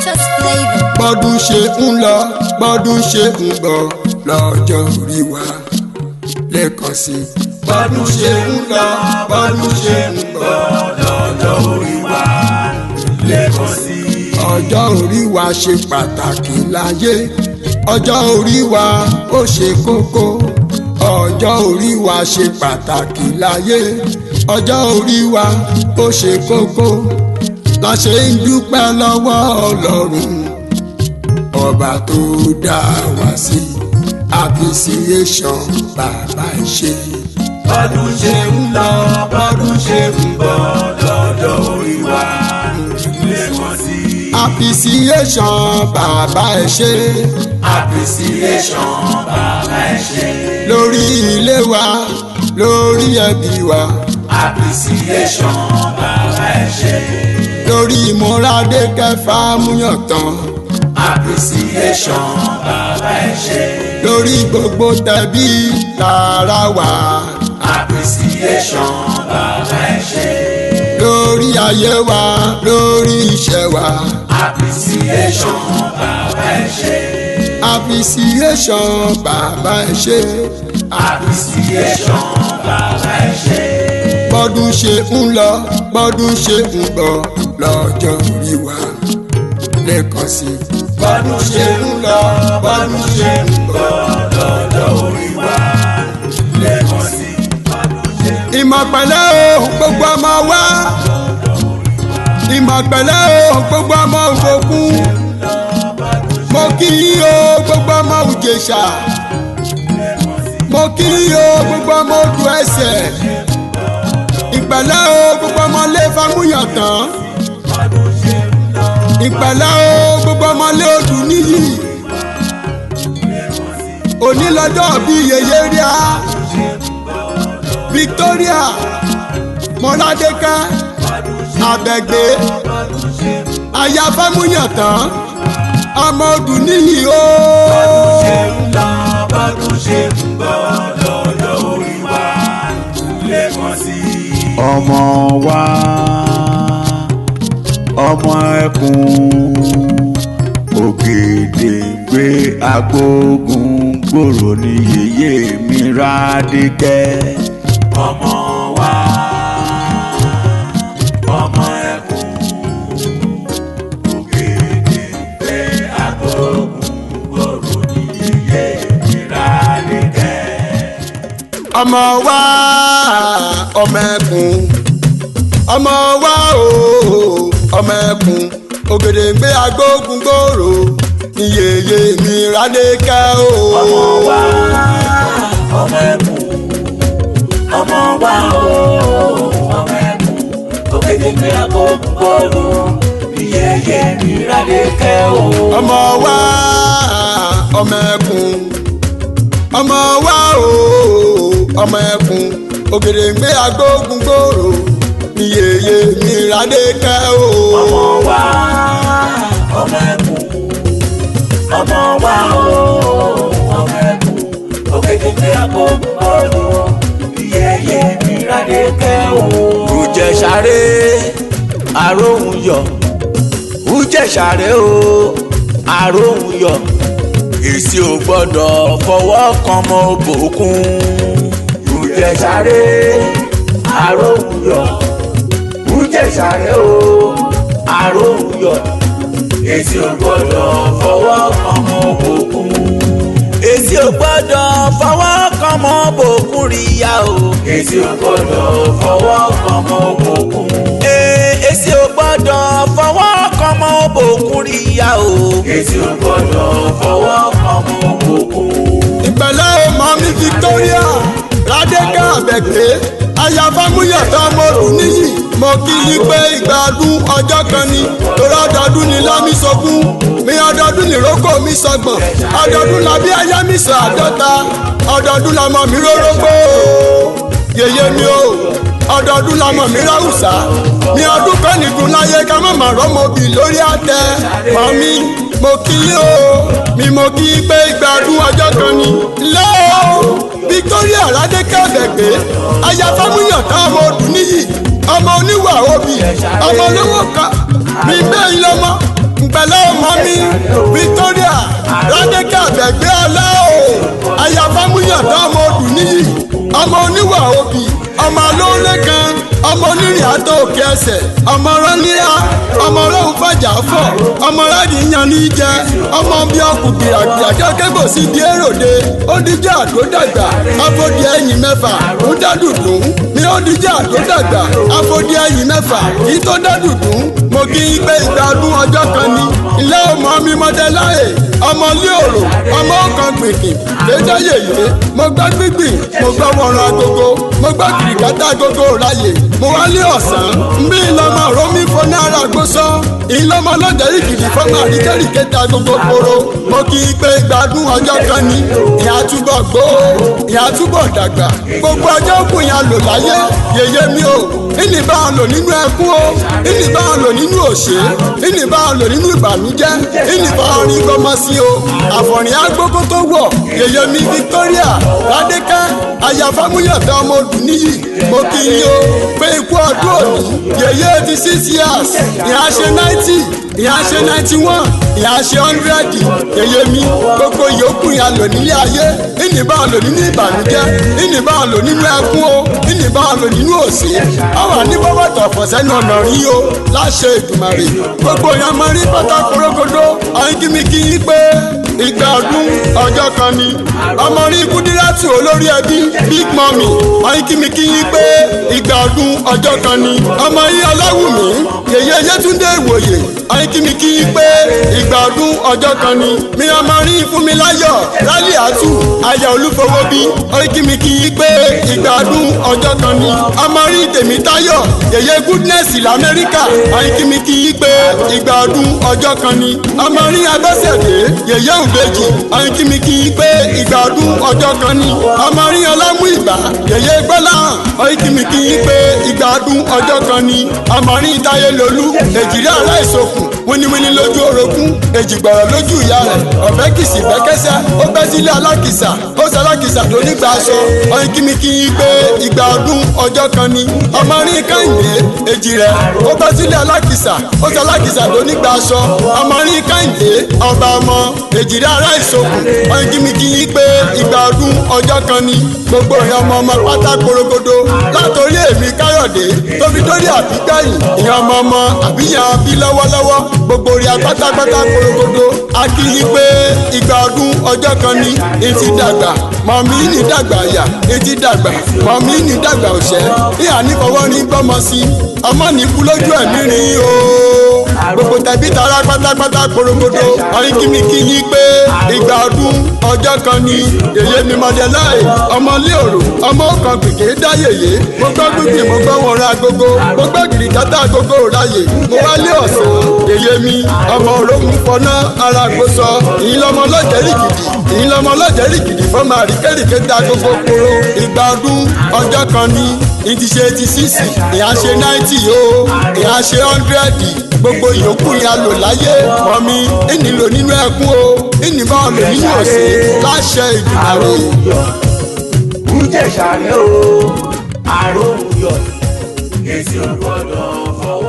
Delicious flavor. bọ́dún ṣe ń lọ bọ́dún ṣe ń bọ̀ lọ́jọ́ orí wa lẹ́ẹ̀kan sí. bọ́dún ṣe ń lọ bọ́dún ṣe ń bọ̀ lọ́jọ́ orí wa lẹ́ẹ̀kan sí. ọjọ́ orí wa ṣe pàtàkì láyé ọjọ́ orí wa ó ṣe kókó ọjọ́ orí wa ṣe pàtàkì láyé ọjọ́ orí wa ó ṣe kókó la ṣe ń dúpẹ́ lọ́wọ́ Ọlọ́run ọba tó dá wa sí appreciation bàbá ṣe. bọ́dún ṣe ń lọ bọ́dún ṣe ń bọ̀ lọ́jọ́ orí wa lẹ́ẹ̀kan sí. appreciation bàbá ṣe. appreciation bàbá ṣe. lórí ilé wa lórí ẹbí wa. appreciation bàbá ṣe. lórí ìmúradé kẹfà múyàn tán. appreciation bàbá ṣe. lórí gbogbo tẹbí tààrà wa. appreciation bàbá ṣe. lórí ayé wa lórí iṣẹ́ wa. appreciation bàbá ṣe. appreciation bàbá ṣe. appreciation bàbá ṣe. bọ́dún ṣe ń lọ bọ́dún ṣe ń bọ̀ lọ́jọ́ orí wa lẹ́ẹ̀kan sí. bọ́dún ṣe ń lọ bọ́dún ṣe ń bọ̀ lọ́jọ́ orí wa lẹ́ẹ̀kan sí. ìmọ̀ pẹ̀lẹ́ o gbogbo ọmọ wa ìmọ̀ pẹ̀lẹ́ o gbogbo ọmọ òkun mo kí yín o gbogbo ọmọ Ìjẹ̀ṣà mo kí yín o gbogbo ọmọ Odù Ẹsẹ̀ ìpẹ̀lẹ́ o gbogbo ọmọ ilé Fámúyàntán ìpẹ̀lẹ́ o gbogbo ọmọ ilé Odù Níyì òní lọ́jọ́ bíi yèyé ríà Victoria Mọ́ládékẹ́ Àbẹ̀gbé aya Fámúyàntán ọmọ Odù Níyì o. bọ́dún ṣe ń lọ bọ́dún ṣe ń bọ̀ lọ́jọ́ orí wa lẹ́ẹ̀kan sí. ọmọ wa ọmọ ẹkùn Ògèdèngbé agbógun gbòòrò ní yèyé mi Rádékẹ́. ọmọ wa ọmọ ẹkùn Ògèdèngbé agbógun gbòòrò ní yèyé mi Rádékẹ́. ọmọ wa ọmọ ẹkùn ọmọ wa o ọmọ ẹkùn Ògèdèngbé agbógun gbòòrò ní yèyé mi Rádékẹ́ o. ọmọ wa ọmọ ẹkùn ọmọ wa ọmọ ẹkùn Ògèdèngbé agbógun gbòòrò ní yèyé mi Rádékẹ́ o. ọmọ wa ọmọ ẹkùn ọmọ wa o ọmọ ẹkùn Ògèdèngbé agbógun gbòòrò ní yèyé mi Rádékẹ́ o. ọmọ wa ọmọ ẹkùn ọmọ wa ọmọ ẹkùn Ògèdèngbé agbógun gbòòrò ní yèyé mi Rádékẹ́ o. Ùjẹ̀ṣàré àróhùn yọ̀ Ùjẹ̀ṣàré o àróhùn yọ̀ èsì ò gbọ́dọ̀ fọwọ́ kan mọ́ òbòkun. Ùjẹ̀ṣàré àróhùn yọ̀ Ùjẹ̀ṣàré o àróhùn yọ̀ èsì ò gbọ́dọ̀ fọwọ́ kan mọ́ òbòkun. èsì ò gbọ́dọ̀ fọwọ́ kan mọ́ òbòkun ríya o. èsì ò gbọ́dọ̀ fọwọ́ kan mọ́ òbòkun. èsì ò gbọ́dọ̀ fọwọ́ kan mọ́ òbòkun ríya o. èsì ò gbọ́dọ̀ fọwọ́ kan mọ́ òbòkun. ìpẹ̀lẹ́ ọmọ mi Victoria Rádékẹ́ Àbẹ̀gbé aya Fámúyàntán ọmọ Odù Níyì mo kí yín pé ìgbà ọdún ọjọ́ kan ni torí ọdọọdún ni lámì sọkún mi ọdọọdún ni rókò mi sọgbọ̀n ọdọọdún làbí aya mi sọ àdọ́ta ọdọọdún làmọ mi rórógbó yèyé mi o ọdọọdún làmọ mi ráwùsà ní ọdún kan nìkún láyé ká má má rọ́mọbì lórí àtẹ mọ́mí mo kí yín o mi mo kí yín pé ìgbà ọdún ọjọ́ kan ni lẹ́ẹ̀ Victoria Rádékẹ́ Àbẹ̀gbé aya Fámúyàntán ọmọ Odù Níyì ọmọ oníwà òbí ọmọ olówó ká mi bẹ́ẹ̀ lọ́mọ pẹ̀lẹ́ ọmọ mi Victoria Ládékẹ́ Àbẹ̀gbé ọlá o aya Fámúyọ̀tán ọmọ odù níyì ọmọ oníwà òbí ọmọ alóore kan ọmọ onírìn àtọ òkè ẹsẹ̀ ọmọ ránníyà ọmọ ọlọ́run fàjà fọ̀ ọmọ rádìí yan ní jẹ ọmọ bí ọkùnrin àgbàjọ kébò sí di èròde ó díjà àdó dàgbà afọdí ẹ̀yìn mẹ́fà ń dádùdùn ní ó díjà àdó dàgbà afọdí ẹ̀yìn mẹ́fà kí tó dádùdùn mo kí n pé ìgbà ọdún ọjọ́ kan ní ilé ọmọ mi mọdẹláyè ọmọ ilé òrò ọmọ ọkàn gbìngìn lédè yèyé mo gbọ́ gbígbìn mo gbọ́ wọ̀rọ̀ agogo mo gbọ́ kìrìkátà agogo ráyè mo wá lé ọ̀sán nbí ìlọmọ romi fọnà ara gbósọ ìlọmọ lọ́jọ́rì kìdì fọmọ àríkẹ́rìkẹ́ta agogo koro mo kí i pé ìgbádùn ọjọ́ kan ní ìyá túbọ̀ gbó ìyá túbọ̀ dàgbà gbogbo ọjọ́ òkú ìyá lò láyé yèyé mi o ìní bá wọn lò nínú ẹkún o ìní bá wọn lò nínú òṣè ìní bá wọn lò nínú ìbànújẹ́ ìní bá wọn rí gbọmọ sí o àfọ̀rìn agbókó tó wọ̀ yèyé mi Victoria Ládékẹ́ aya Fámúyọ̀tán ọmọ odù níyì mo kí i o pé ikú ọdún òní yèyé 86 years ìyá ṣe 90 ìyá ṣe 91 ìyá ṣe 100 yèyé mi gbogbo ìyókù ìyá lò nílé ayé ìní bá wọn lò nínú ìbànújẹ́ ìní bá wọn lò nínú ẹkún o ìní bá wọn lò nínú òṣè àwọn àníbọ̀bọ̀tọ̀ ọ̀fọ̀sẹ́nu ọ̀nà rí o láṣẹ Èdùmàrè gbogbo ìyá máa rí pátá korogodo àyíkímikí yí pé ìgbà ọdún ọjọ́ kan ni ọmọ rí Kúdírátù olórí ẹbí Big Mummy àyíkímikí yí pé ìgbà ọdún ọjọ́ kan ni ọmọ yí Ọláwùmí yèyé Yétúndé Ìwòyè àyíkímikí yí pé ìgbà ọdún ọjọ́ kan ni mi ọmọ rí Fúnmiláyọ̀ Rálíàtù aya Olúfowóbí àyíkímikí yí pé ìgbà ọdún ọjọ́ kan ni ọmọ rí Tèmítáyọ̀ yèyé Goodness l'Amẹ́ríkà àyíkímikí yí pé ìgbà ọdún ọjọ́ kan ni ọmọ rí Abẹ́sẹ̀dé yèyé Ìbejì àyíkímikí yí pé ìgbà ọdún ọjọ́ kan ni ọmọ rí Ọlámúìgbà yèyé Gbọ́láhàn àyíkímikí yí pé ìgbà ọdún ọjọ́ kan ni ọmọ rí Táyélolú èjìrí aláìsokùn wíníwíní lójú orogún èjìgbọ̀rọ̀ lójú ìyá rẹ̀ ọ̀bẹ kìsì bẹ́kẹ́sẹ́ ó bẹ́ sílé alákìsà ó sọ alákìsà tó nígbà aṣọ àyíkímikí yí pé ìgbà ọdún ọjọ́ kan ni ọmọ rí Kẹ́hìndé èjì rẹ̀ ó bẹ́ sílé alákìsà ó sọ alákìsà tó nígbà aṣọ ọmọ rí Kẹ́hìndé ọba ọmọ èjìrí ará ìsokùn àyíkímikí yí pé ìgbà ọdún ọjọ́ kan ni gbogbo ìyá ọmọ pátá korogodo látòrí èmi Káyọ̀dé tóbi dórí àbígbẹ̀yìn ìyá ọmọ àbíyá bí lọ́wọ́lọ́wọ́ gbogbo rí apátápátá korogodo a kì í pé ìgbà ọdún ọjọ́ kan ni etí dàgbà mọ̀mí ní dàgbà àyà etí dàgbà mọ̀mí ní dàgbà òṣẹ́ ìhà nífọwọ́ ní gbọ́mọ sí ọmọ ní kú lójú ẹ̀mí rí o gbogbo tẹ̀bí tara pátápátá korogodo àyíkímikí yí pé ìgbà ọdún ọjọ́ kan ni yèyé mi mọdẹláì ọmọ ilé òrò ọmọ ọkàn gbìgbé dá yèyé mo gbọ́ gbígbì mo gbọ́ wọ̀nra agogo mo gbọ́ gìrìkátà agogo ráyè mo wá lé ọ̀sán yèyé mi ọmọ òrómù fọná ara gbósọ ìyìn lọmọ lọ́jẹ̀rì gidi ìyìn lọmọ lọ́jẹ̀rì gidi fọmọ àríkẹ́rìkẹ́ dá agogo koro ìgbà ọdún ọjọ́ kan ni ìdí ṣe 86 ìyá ṣe 90 o ìyá ṣe 100 gbogbo ìyókù ìyá lò láyé mọ̀mí ìnílò nínú ẹkún o ìnìbọn lò nínú òsè láṣẹ Ìdùmarè. Ǹjẹ́ ṣàlẹ́ o àròhùn yọ̀ èsì ọ̀gbọ́dọ̀ fọwọ́.